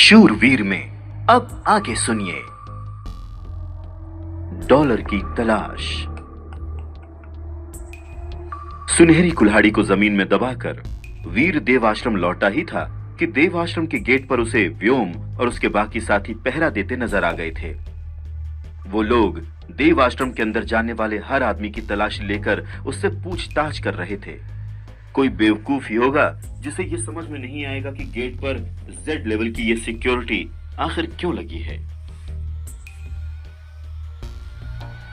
शूरवीर में अब आगे सुनिए। डॉलर की तलाश। सुनहरी कुल्हाड़ी को जमीन में दबाकर वीर देवाश्रम लौटा ही था कि देवाश्रम के गेट पर उसे व्योम और उसके बाकी साथी पहरा देते नजर आ गए थे। वो लोग देवाश्रम के अंदर जाने वाले हर आदमी की तलाशी लेकर उससे पूछताछ कर रहे थे। कोई बेवकूफ ही होगा जिसे ये समझ में नहीं आएगा कि गेट पर जेड लेवल की ये सिक्योरिटी आखिर क्यों लगी है।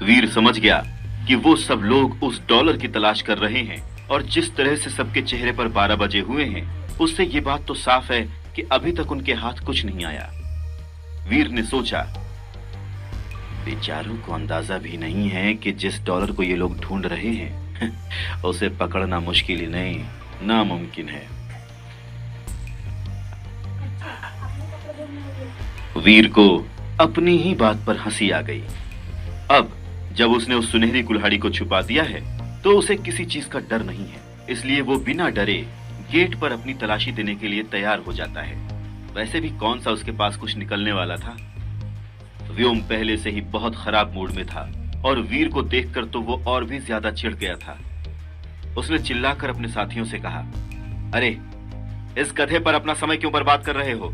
वीर समझ गया कि वो सब लोग उस डॉलर की तलाश कर रहे हैं और जिस तरह से सबके चेहरे पर 12 बजे हुए हैं उससे ये बात तो साफ है कि अभी तक उनके हाथ कुछ नहीं आया। वीर ने सोचा, बेचारों को अंदाजा भी नहीं है कि जिस डॉलर को ये लोग ढूंढ रहे हैं उसे पकड़ना मुश्किल ही नहीं, नामुमकिन है। वीर को अपनी ही बात पर हंसी आ गई। अब जब उसने उस सुनहरी कुल्हाड़ी को छुपा दिया है तो उसे किसी चीज का डर नहीं है, इसलिए वो बिना डरे गेट पर अपनी तलाशी देने के लिए तैयार हो जाता है। वैसे भी कौन सा उसके पास कुछ निकलने वाला था। व्योम पहले से ही बहुत खराब मूड में था और वीर को देखकर तो वो और भी ज्यादा चिढ़ गया था। उसने चिल्लाकर अपने साथियों से कहा, अरे इस गधे पर अपना समय क्यों बर्बाद कर रहे हो?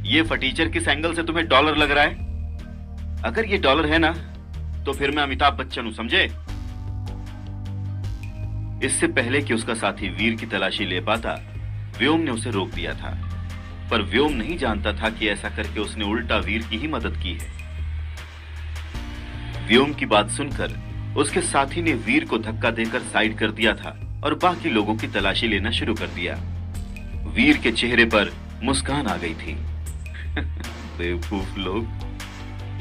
ये फटीचर किस एंगल से तुम्हें डॉलर लग रहा है? अगर ये डॉलर है ना तो फिर मैं अमिताभ बच्चन हूं, समझे? इससे पहले कि उसका साथी वीर की तलाशी ले पाता, व्योम ने उसे रोक दिया था। पर व्योम नहीं जानता था कि ऐसा करके उसने उल्टा वीर की ही मदद की है। व्योम की बात सुनकर उसके साथी ने वीर को धक्का देकर साइड कर दिया था और बाकी लोगों की तलाशी लेना शुरू कर दिया। वीर के चेहरे पर मुस्कान आ गई थी। बेवकूफ लोग,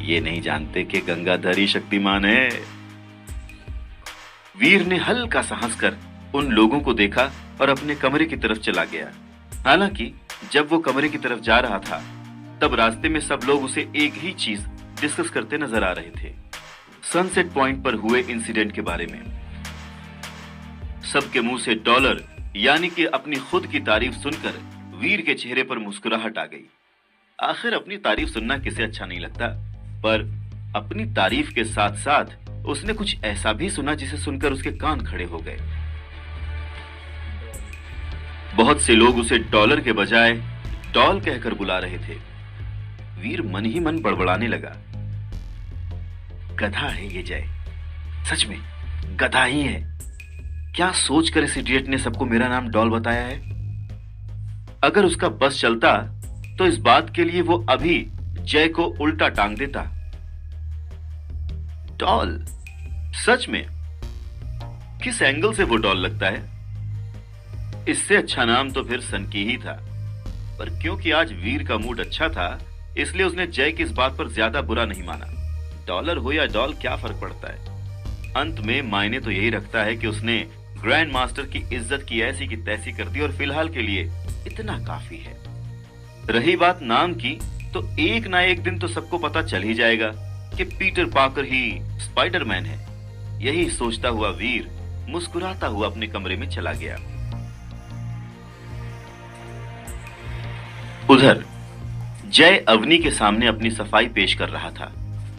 ये नहीं जानते कि गंगाधर ही शक्तिमान है। वीर ने हल्का सा हंसकर उन लोगों को देखा और अपने कमरे की तरफ चला गया। हालांकि जब वो कमरे की तरफ जा रहा था तब रास्ते में सब लोग उसे एक ही चीज डिस्कस करते नजर आ रहे थे, सनसेट पॉइंट पर हुए इंसिडेंट के बारे में। सबके मुंह से डॉलर यानी कि अपनी खुद की तारीफ सुनकर वीर के चेहरे पर मुस्कुराहट आ गई। आखिर अपनी तारीफ सुनना किसे अच्छा नहीं लगता, पर अपनी तारीफ के साथ साथ उसने कुछ ऐसा भी सुना जिसे सुनकर उसके कान खड़े हो गए। बहुत से लोग उसे डॉलर के बजाय डॉल कहकर बुला रहे थे। वीर मन ही मन बड़बड़ाने लगा, गधा है ये जय, सच में गधा ही है। क्या सोचकर इस इडियट ने सबको मेरा नाम डॉल बताया है? अगर उसका बस चलता तो इस बात के लिए वो अभी जय को उल्टा टांग देता। डॉल, सच में किस एंगल से वो डॉल लगता है? इससे अच्छा नाम तो फिर सनकी ही था, पर क्योंकि आज वीर का मूड अच्छा था इसलिए उसने जय की इस बात पर ज्यादा बुरा नहीं माना। डॉलर हो या डॉल क्या फर्क पड़ता है? अंत में मायने तो यही रखता है कि उसने ग्रैंड मास्टर की इज्जत की ऐसी की तैसी कर दी और फिलहाल के लिए इतना काफी है। रही बात नाम की, तो एक ना एक दिन तो सबको पता चल ही जाएगा कि पीटर पार्कर ही स्पाइडरमैन है। यही सोचता हुआ वीर मुस्कुराता हुआ अपने कमरे में चला गया। उधर जय अवनी के सामने अपनी सफाई पेश कर रहा था।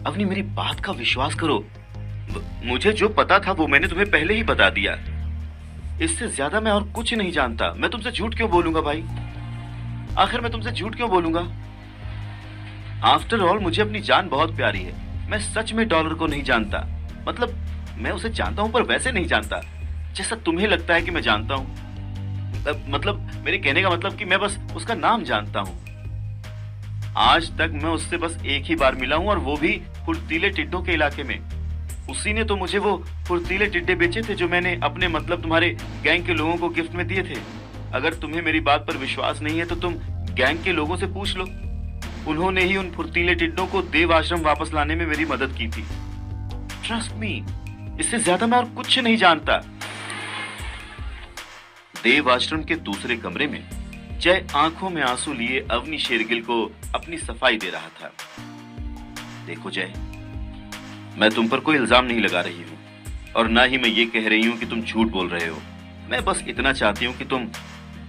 अवनी, मेरी बात का विश्वास करो, मुझे जो पता था वो मैंने तुम्हें पहले ही बता दिया। इससे ज्यादा मैं और कुछ नहीं जानता। मैं तुमसे झूठ क्यों बोलूंगा भाई? आखिर मैं तुमसे झूठ क्यों बोलूंगा? आफ्टर ऑल मुझे अपनी जान बहुत प्यारी है। मैं सच में डॉलर को नहीं जानता। मतलब मैं उसे जानता हूं पर वैसे नहीं जानता जैसा तुम्हें लगता है कि मैं जानता हूं। मतलब मेरे कहने का मतलब कि मैं बस उसका नाम जानता हूं। आज तक मैं उससे बस एक ही बार मिला हूं और वो भी फुर्तीले टिड्डों के इलाके में। उसी ने तो मुझे वो फुर्तीले टिड्डे बेचे थे जो मैंने अपने मतलब तुम्हारे गैंग के लोगों को गिफ्ट में दिए थे। अगर तुम्हें मेरी बात पर विश्वास नहीं है तो तुम गैंग के लोगों से पूछ लो। उन्होंने ही उन फुर्तीले टिड्डों को देव आश्रम वापस लाने में मेरी मदद की थी। ट्रस्ट मी, इससे ज्यादा मैं और कुछ नहीं जानता। देव आश्रम के दूसरे कमरे में जय आंखों में आंसू लिए अवनी शेरगिल को अपनी सफाई दे रहा था। देखो जय, मैं तुम पर कोई इल्जाम नहीं लगा रही हूं और ना ही मैं ये कह रही हूं कि तुम झूठ बोल रहे हो। मैं बस इतना चाहती हूं कि तुम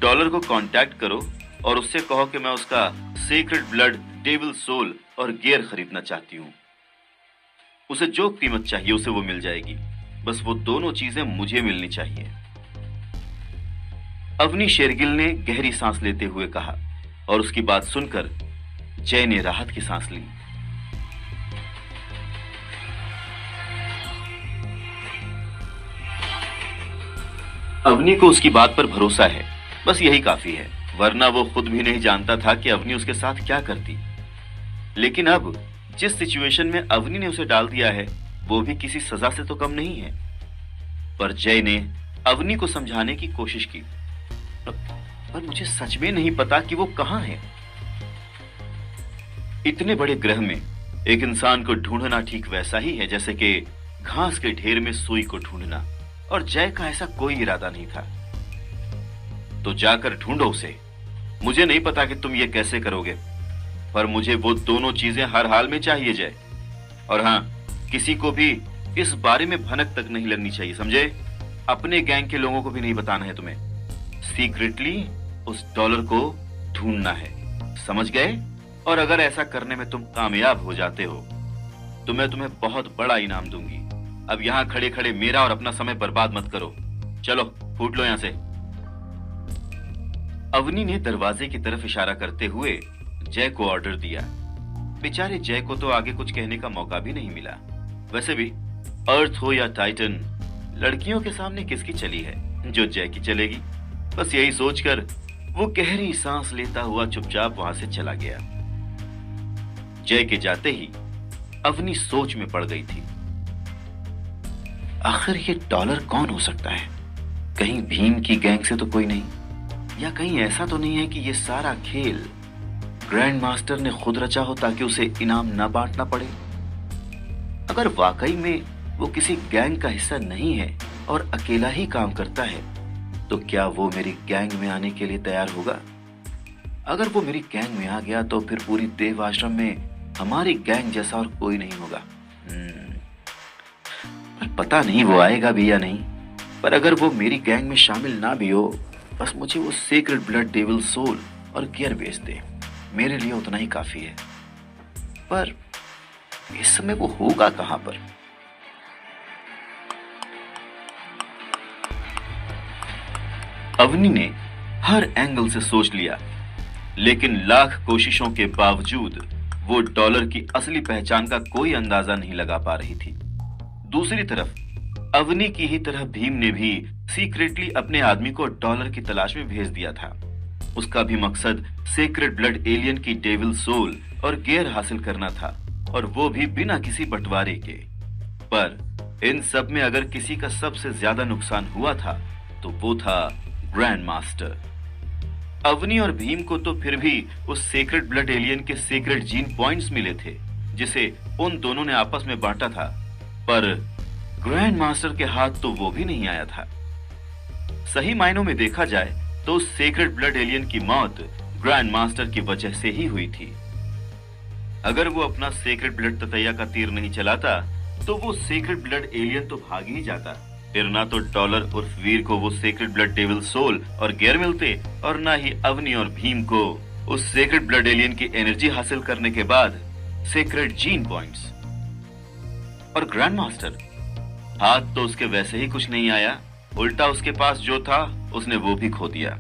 डॉलर को कांटेक्ट करो और उससे कहो कि मैं उसका सीक्रेट ब्लड डेविल सोल और गियर खरीदना चाहती हूँ। उसे जो कीमत चाहिए उसे वो मिल जाएगी, बस वो दोनों चीजें मुझे मिलनी चाहिए। अवनी शेरगिल ने गहरी सांस लेते हुए कहा और उसकी बात सुनकर जय ने राहत की सांस ली। अवनी को उसकी बात पर भरोसा है, बस यही काफी है, वरना वो खुद भी नहीं जानता था कि अवनी उसके साथ क्या करती। लेकिन अब जिस सिचुएशन में अवनी ने उसे डाल दिया है वो भी किसी सजा से तो कम नहीं है। पर जय ने अवनी को समझाने की कोशिश की, पर मुझे सच में नहीं पता कि वो कहां है। इतने बड़े ग्रह में एक इंसान को ढूंढना ठीक वैसा ही है जैसे कि घास के ढेर में सुई को ढूंढना, और जय का ऐसा कोई इरादा नहीं था। तो जाकर ढूंढो उसे। मुझे नहीं पता कि तुम ये कैसे करोगे, पर मुझे वो दोनों चीजें हर हाल में चाहिए जय। और हाँ, किसी को भी इस बारे में भनक तक नहीं लगनी चाहिए, समझे? अपने गैंग के लोगों को भी नहीं बताना है तुम्हें। सीक्रेटली उस डॉलर को ढूंढना है, समझ गए? और अगर ऐसा करने में तुम कामयाब हो जाते हो तो मैं तुम्हें बहुत बड़ा इनाम दूंगी। अब यहां खड़े खड़े मेरा और अपना समय बर्बाद मत करो, चलो फूट लो यहां से। अवनी ने दरवाजे की तरफ इशारा करते हुए जय को ऑर्डर दिया। बेचारे जय को तो आगे कुछ कहने का मौका भी नहीं मिला। वैसे भी अर्थ हो या टाइटन, लड़कियों के सामने किसकी चली है जो जय की चलेगी। बस यही सोचकर वो गहरी सांस लेता हुआ चुपचाप वहां से चला गया। जय के जाते ही अवनी सोच में पड़ गई थी। आखिर ये डॉलर कौन हो सकता है? कहीं भीम की गैंग से तो कोई नहीं, या कहीं ऐसा तो नहीं है कि ये सारा खेल ग्रैंड मास्टर ने खुद रचा हो ताकि उसे इनाम न बांटना पड़े। अगर वाकई में वो किसी गैंग का हिस्सा नहीं है और अकेला ही काम करता है तो क्या वो मेरी गैंग में आने के लिए तैयार होगा? अगर वो मेरी गैंग में आ गया तो फिर पूरी देव आश्रम में हमारी गैंग जैसा और कोई नहीं होगा। पर पता नहीं वो आएगा भी या नहीं। पर अगर वो मेरी गैंग में शामिल ना भी हो, बस मुझे वो सीक्रेट ब्लड डेविल सोल और गियर बेच दे, मेरे लिए उतना ही काफी है। पर इस समय वो होगा कहां पर? अवनी ने हर एंगल से सोच लिया, लेकिन लाख कोशिशों के बावजूद वो डॉलर की असली पहचान का कोई अंदाजा नहीं लगा पा रही थी। दूसरी तरफ अवनी की ही तरह भीम ने भी सीक्रेटली अपने आदमी को डॉलर की तलाश में भेज दिया था। उसका भी मकसद सीक्रेट ब्लड एलियन की डेविल सोल और गियर हासिल करना था, और वो भी बिना किसी बंटवारे के। पर इन सब में अगर किसी का सबसे ज्यादा नुकसान हुआ था तो वो था ग्रैंड मास्टर। अवनी और भीम को तो फिर भी उस सीक्रेट ब्लड एलियन के सीक्रेट जीन पॉइंट्स मिले थे जिसे उन दोनों ने आपस में बांटा था, पर ग्रैंड मास्टर के हाथ तो वो भी नहीं आया था। सही मायनों में देखा जाए तो उस सीक्रेट ब्लड एलियन की मौत ग्रैंड मास्टर की वजह से ही हुई थी। अगर वो अपना सीक्रेट ब्लड ततैया का तीर नहीं चलाता तो वो सीक्रेट ब्लड एलियन तो भाग ही जाता। फिर ना तो डॉलर उर्फ वीर को वो सीक्रेट ब्लड डेविल सोल और गियर मिलते, और ना ही अवनी और भीम को उस सीक्रेट ब्लड एलियन की एनर्जी हासिल करने के बाद सीक्रेट जीन पॉइंट्स। और ग्रैंड मास्टर, हाथ तो उसके वैसे ही कुछ नहीं आया, उल्टा उसके पास जो था उसने वो भी खो दिया।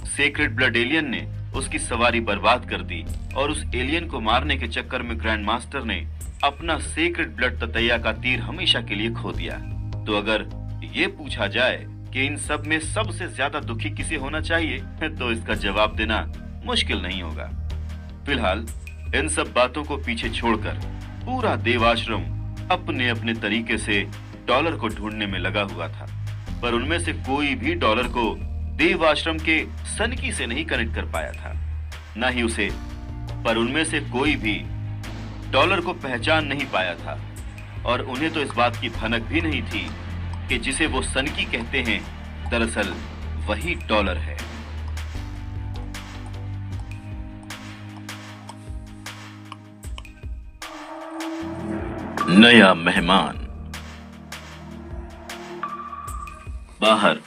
सीक्रेट ब्लड एलियन ने उसकी सवारी बर्बाद कर दी, और उस एलियन को मारने के चक्कर में ग्रैंड मास्टर ने अपना सीक्रेट ब्लड ततैया का तीर हमेशा के लिए खो दिया। तो अगर ये पूछा जाए कि इन सब में सबसे ज्यादा दुखी किसे होना चाहिए, तो इसका जवाब देना मुश्किल नहीं होगा। फिलहाल इन सब बातों को पीछे छोड़कर पूरा देवाश्रम अपने अपने तरीके से डॉलर को ढूंढने में लगा हुआ था, पर उनमें से कोई भी डॉलर को देवाश्रम के सनकी से नहीं कनेक्ट कर पाया था, ना ही उसे, पर उनमें से कोई भी डॉलर को पहचान नहीं पाया था। और उन्हें तो इस बात की भनक भी नहीं थी कि जिसे वो सनकी कहते हैं दरअसल वही डॉलर है। नया मेहमान। बाहर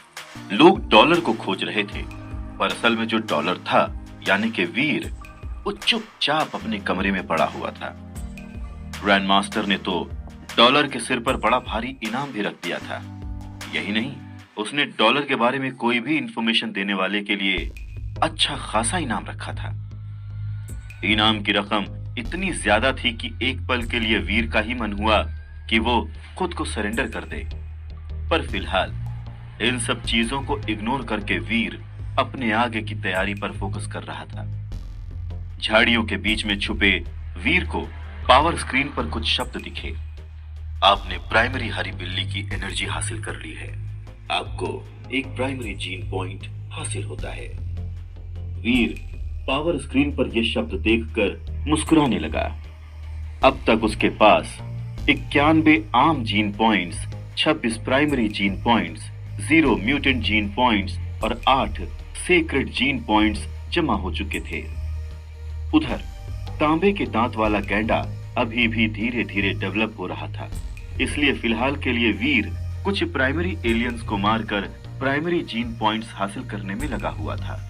लोग डॉलर को खोज रहे थे, पर असल में जो डॉलर था यानी कि वीर वो चुपचाप अपने कमरे में पड़ा हुआ था। ग्रैंड मास्टर ने तो डॉलर के सिर पर बड़ा भारी इनाम भी रख दिया था। यही नहीं, उसने डॉलर के बारे में कोई भी इंफॉर्मेशन देने वाले के लिए अच्छा खासा इनाम रखा था। इनाम की रकम इतनी ज्यादा थी कि एक पल के लिए वीर का ही मन हुआ कि वो खुद को सरेंडर कर दे। पर फिलहाल इन सब चीजों को इग्नोर करके वीर अपने आगे की तैयारी पर फोकस कर रहा था। झाड़ियों के बीच में छुपे वीर को पावर स्क्रीन पर कुछ शब्द दिखे। आपने प्राइमरी हरी बिल्ली की एनर्जी हासिल कर ली है। आपको एक प्राइमरी जीन पॉइंट हासिल होता है। वीर पावर स्क्रीन पर यह शब्द देखकर मुस्कुराने लगा। अब तक उसके पास 91 आम gene points, 26 primary gene points, 0 mutant gene points और 8 सीक्रेट जीन पॉइंट्स जमा हो चुके थे। उधर तांबे के दांत वाला गैंडा अभी भी धीरे धीरे डेवलप हो रहा था। इसलिए फिलहाल के लिए वीर कुछ प्राइमरी एलियंस को मारकर प्राइमरी जीन पॉइंट्स हासिल करने में लगा हुआ था।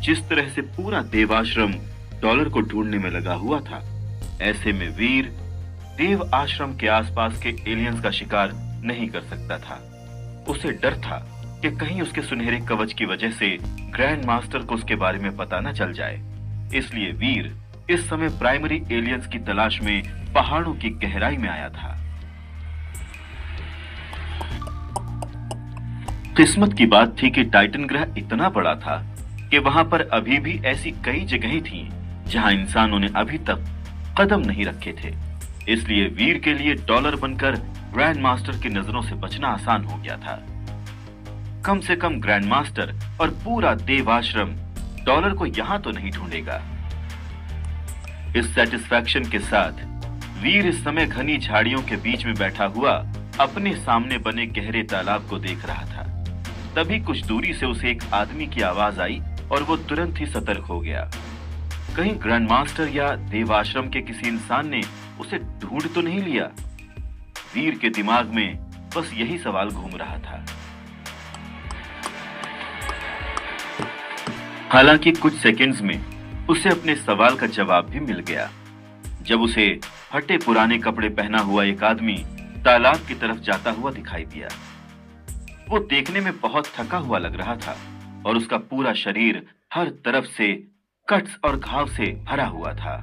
जिस तरह से पूरा देवाश्रम डॉलर को ढूंढने में लगा हुआ था, ऐसे में वीर देव आश्रम के आसपास के एलियंस का शिकार नहीं कर सकता था। उसे डर था कि कहीं उसके सुनहरे कवच की वजह से ग्रैंड मास्टर को उसके बारे में पता न चल जाए। इसलिए वीर इस समय प्राइमरी एलियंस की तलाश में पहाड़ों की गहराई में आया था। किस्मत की बात थी कि टाइटन ग्रह इतना बड़ा था कि वहां पर अभी भी ऐसी कई जगहें थीं जहां इंसानों ने अभी तक कदम नहीं रखे थे। इसलिए वीर के लिए डॉलर बनकर ग्रैंड मास्टर की नजरों से बचना आसान हो गया था। कम से कम ग्रैंड मास्टर और पूरा देव आश्रम डॉलर को यहां तो नहीं ढूंढेगा। इस सेटिस्फैक्शन के साथ वीर इस समय घनी झाड़ियों के बीच में बैठा हुआ अपने सामने बने गहरे तालाब को देख रहा था। तभी कुछ दूरी से उसे एक आदमी की आवाज आई और वो तुरंत ही सतर्क हो गया। कहीं ग्रैंड मास्टर या देवाश्रम के किसी इंसान ने उसे ढूंढ तो नहीं लिया। वीर के दिमाग में बस यही सवाल घूम रहा था। हालांकि कुछ सेकंड्स में उसे अपने सवाल का जवाब भी मिल गया, जब उसे फटे पुराने कपड़े पहना हुआ एक आदमी तालाब की तरफ जाता हुआ दिखाई दिया। वो देखने में बहुत थका हुआ लग रहा था और उसका पूरा शरीर हर तरफ से कट्स और घाव से भरा हुआ था।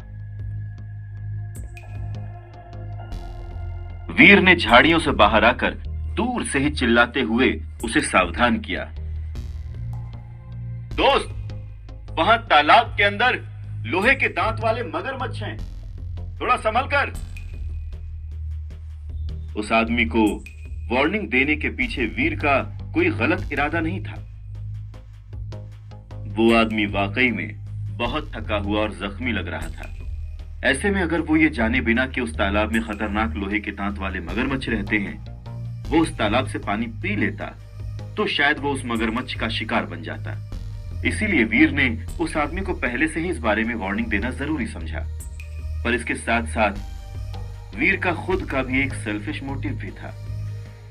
वीर ने झाड़ियों से बाहर आकर दूर से ही चिल्लाते हुए उसे सावधान किया। दोस्त, वहां तालाब के अंदर लोहे के दांत वाले मगरमच्छ हैं, थोड़ा संभल कर। उस आदमी को वार्निंग देने के पीछे वीर का कोई गलत इरादा नहीं था। वो आदमी वाकई में बहुत थका हुआ और जख्मी लग रहा था। ऐसे में अगर वो ये जाने बिना कि उस तालाब में खतरनाक लोहे के दांत वाले मगरमच्छ रहते हैं, वो उस तालाब से पानी पी लेता तो शायद वो उस मगरमच्छ का शिकार बन जाता। इसीलिए वीर ने उस आदमी को पहले से ही इस बारे में वार्निंग देना जरूरी समझा। पर इसके साथ साथ वीर का खुद का भी एक सेल्फिश मोटिव भी था।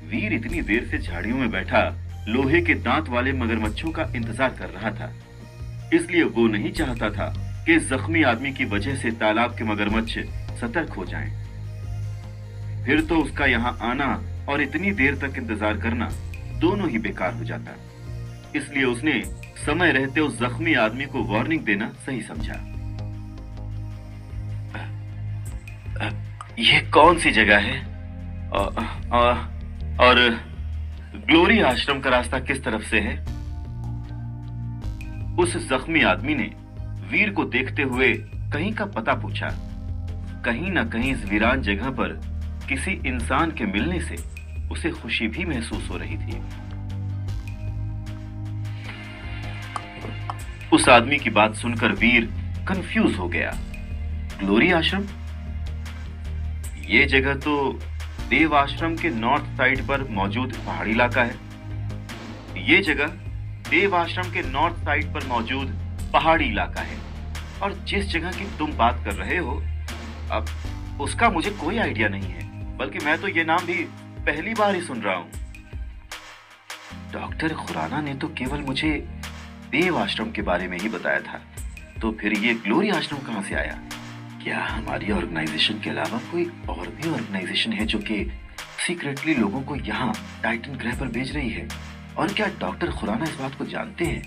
वीर इतनी देर से झाड़ियों में बैठा लोहे के दांत वाले मगरमच्छों का इंतजार कर रहा था, इसलिए वो नहीं चाहता था कि जख्मी आदमी की वजह से तालाब के मगरमच्छ सतर्क हो जाएं। फिर तो उसका यहां आना और इतनी देर तक इंतजार करना दोनों ही बेकार हो जाता। इसलिए उसने समय रहते उस जख्मी आदमी को वार्निंग देना सही समझा। यह कौन सी जगह है और ग्लोरी आश्रम का रास्ता किस तरफ से है? उस जख्मी आदमी ने वीर को देखते हुए कहीं का पता पूछा। कहीं ना कहीं इस वीरान जगह पर किसी इंसान के मिलने से उसे खुशी भी महसूस हो रही थी। उस आदमी की बात सुनकर वीर कंफ्यूज हो गया। ग्लोरी आश्रम? ये जगह तो देव आश्रम के नॉर्थ साइड पर मौजूद पहाड़ी इलाका है। ये जगह देव आश्रम के नॉर्थ साइड पर मौजूद पहाड़ी इलाका है, और जिस जगह की तुम बात कर रहे हो अब उसका मुझे कोई आइडिया नहीं है, बल्कि मैं तो ये नाम भी पहली बार ही सुन रहा हूं। डॉक्टर खुराना ने तो केवल मुझे देव आश्रम के बारे में ही बताया था, तो फिर ये ग्लोरी आश्रम कहां से आया? क्या हमारी ऑर्गेनाइजेशन के अलावा कोई और भी ऑर्गेनाइजेशन है जो कि सीक्रेटली लोगों को यहाँ टाइटन ग्रह पर भेज रही है? और क्या डॉक्टर खुराना इस बात को जानते हैं?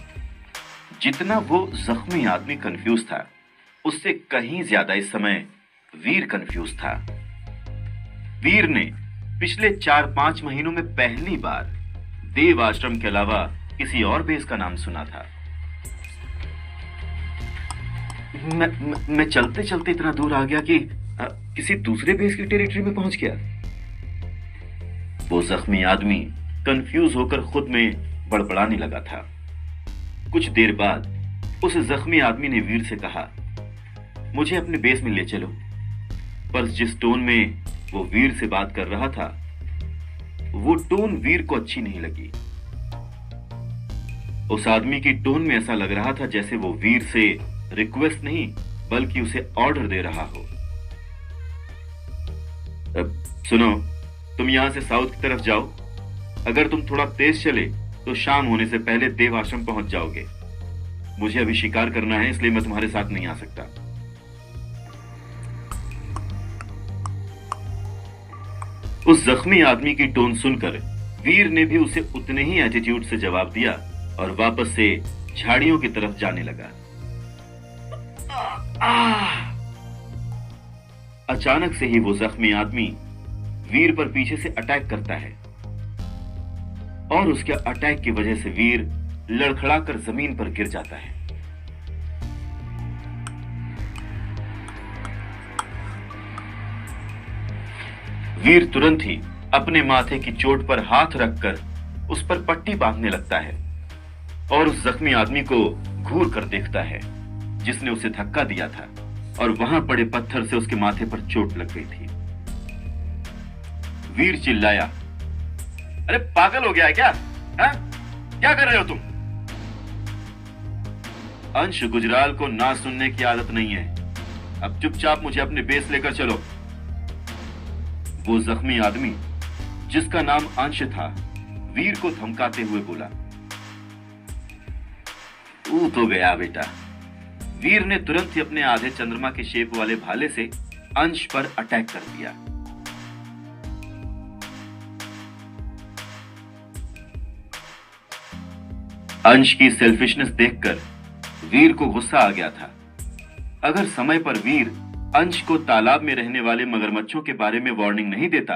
जितना वो जख्मी आदमी कंफ्यूज था, उससे कहीं ज्यादा इस समय वीर कंफ्यूज था। वीर ने पिछले 4-5 महीनों में पहली बार देव आश्रम के अलावा किसी और बेस का नाम सुना था। मैं चलते चलते इतना दूर आ गया कि किसी दूसरे बेस की टेरिटरी में पहुंच गया। वो जख्मी आदमी कंफ्यूज होकर खुद में बड़बड़ाने लगा था। कुछ देर बाद उस जख्मी आदमी ने वीर से कहा, मुझे अपने बेस में ले चलो। पर जिस टोन में वो वीर से बात कर रहा था, वो टोन वीर को अच्छी नहीं लगी। उस आदमी की टोन में ऐसा लग रहा था जैसे वो वीर से रिक्वेस्ट नहीं बल्कि उसे ऑर्डर दे रहा हो। सुनो, तुम यहां से साउथ की तरफ जाओ। अगर तुम थोड़ा तेज चले तो शाम होने से पहले देव आश्रम पहुंच जाओगे। मुझे अभी शिकार करना है, इसलिए मैं तुम्हारे साथ नहीं आ सकता। उस जख्मी आदमी की टोन सुनकर वीर ने भी उसे उतने ही एटीट्यूड से जवाब दिया और वापस से झाड़ियों की तरफ जाने लगा। अचानक से ही वो जख्मी आदमी वीर पर पीछे से अटैक करता है और उसके अटैक की वजह से वीर लड़खड़ाकर जमीन पर गिर जाता है। वीर तुरंत ही अपने माथे की चोट पर हाथ रखकर उस पर पट्टी बांधने लगता है और उस जख्मी आदमी को घूर कर देखता है जिसने उसे धक्का दिया था और वहां पड़े पत्थर से उसके माथे पर चोट लग गई थी। वीर चिल्लाया, अरे पागल हो गया है क्या? हा? क्या कर रहे हो तुम? अंश गुजराल को ना सुनने की आदत नहीं है। अब चुपचाप मुझे अपने बेस लेकर चलो। वो जख्मी आदमी जिसका नाम अंश था, वीर को धमकाते हुए बोला। तू तो गया बेटा। वीर ने तुरंत ही अपने आधे चंद्रमा के शेप वाले भाले से अंश पर अटैक कर दिया। अंश की सेल्फिशनेस देखकर वीर को गुस्सा आ गया था। अगर समय पर वीर अंश को तालाब में रहने वाले मगरमच्छों के बारे में वार्निंग नहीं देता,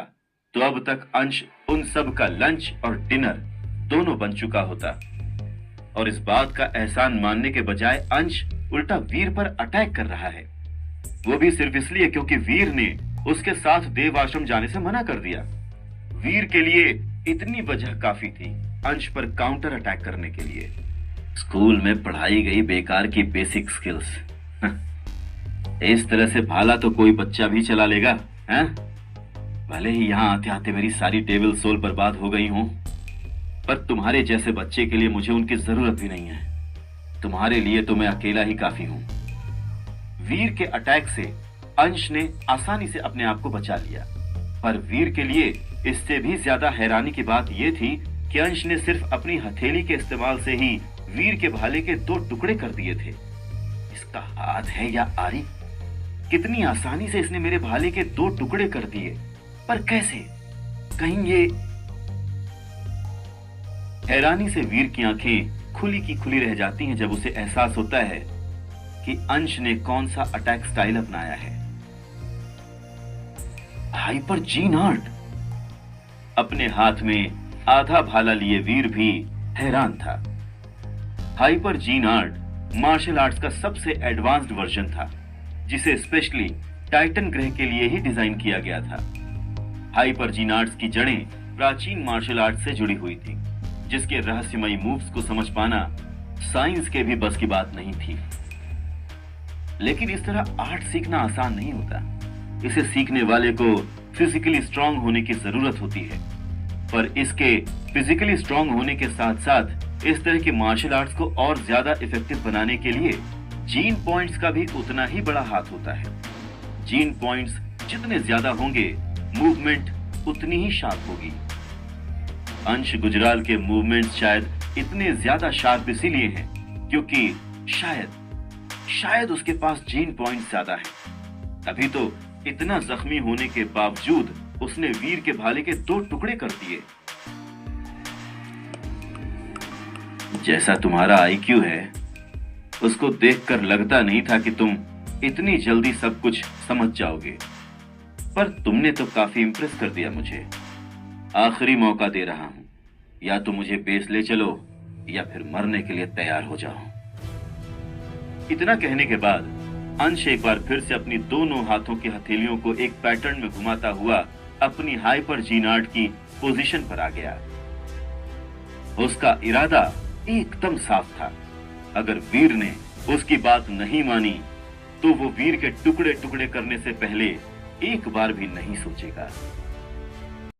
तो अब तक अंश उन सब का लंच और डिनर दोनों बन चुका होता। और इस बात का एहसान मानने के बजाय अंश उल्टा वीर पर अटैक कर रहा है, वो भी सिर्फ इसलिए क्योंकि वीर ने उसके साथ देव आश्रम जाने से मना कर दिया। वीर के लिए इतनी वजह काफी थी अंश पर काउंटर अटैक करने के लिए। स्कूल में पढ़ाई गई बेकार की बेसिक स्किल्स, इस तरह से भाला तो कोई बच्चा भी चला लेगा, हैं? भले ही यहां आते आते मेरी सारी टेबल सोल बर्बाद हो गई हूं, पर तुम्हारे जैसे बच्चे के लिए मुझे उनकी जरूरत भी नहीं है। तुम्हारे लिए तो मैं अकेला ही काफी हूं। वीर के अटैक से अंश ने आसानी से अपने आप को बचा लिया, पर वीर के लिए इससे भी ज्यादा हैरानी की बात यह थी कि अंश ने सिर्फ अपनी हथेली के इस्तेमाल से ही वीर के भाले के 2 टुकड़े कर दिए थे। इसका हाथ है या आरी? कितनी आसानी से इसने मेरे भाले के 2 टुकड़े कर दिए, पर कैसे? कहीं ये... हैरानी से वीर की आंखें खुली की खुली रह जाती हैं जब उसे एहसास होता है कि अंश ने कौन सा अटैक स्टाइल अपनाया है। हाइपर जी0। अपने हाथ में आधा भाला लिए वीर भी हैरान था। हाइपर जी0 मार्शल आर्ट्स का सबसे एडवांस्ड वर्जन था, जिसे स्पेशली टाइटन ग्रह के लिए ही डिजाइन किया गया था। हाइपर जी0 की जड़ें प्राचीन मार्शल आर्ट से जुड़ी हुई थी, जिसके रहस्यमयी मूव्स को समझ पाना साइंस के भी बस की बात नहीं थी। लेकिन इस तरह आर्ट सीखना आसान नहीं होता। इसे सीखने वाले को फिजिकली स्ट्रांग होने की जरूरत होती है, पर इसके फिजिकली स्ट्रांग होने के साथ साथ इस तरह के मार्शल आर्ट्स को और ज्यादा इफेक्टिव बनाने के लिए जीन पॉइंट्स का भी उतना ही बड़ा हाथ होता है। जीन पॉइंट्स जितने ज्यादा होंगे, मूवमेंट उतनी ही शार्प होगी। अंश गुजराल के मूवमेंट्स शायद इतने ज्यादा शार्प इसीलिए हैं क्योंकि शायद उसके पास जीन पॉइंट ज्यादा है। तभी तो इतना जख्मी होने के बावजूद उसने वीर के भाले के 2 टुकड़े कर दिए। जैसा तुम्हारा आईक्यू है, उसको देखकर लगता नहीं था कि तुम इतनी जल्दी सब कुछ समझ जाओगे, पर तुमने तो काफी इम्प्रेस कर दिया मुझे। आखिरी मौका दे रहा हूं, या तो मुझे बेस ले चलो या फिर मरने के लिए तैयार हो जाओ। इतना कहने के बाद अंश एक बार फिर से अपनी दोनों हाथों की हथेलियों को एक पैटर्न में घुमाता हुआ अपनी हाइपर जीनार्ड की पोजीशन पर आ गया। उसका इरादा एकदम साफ था। अगर वीर ने उसकी बात नहीं मानी तो वो वीर के टुकड़े टुकड़े करने से पहले एक बार भी नहीं सोचेगा।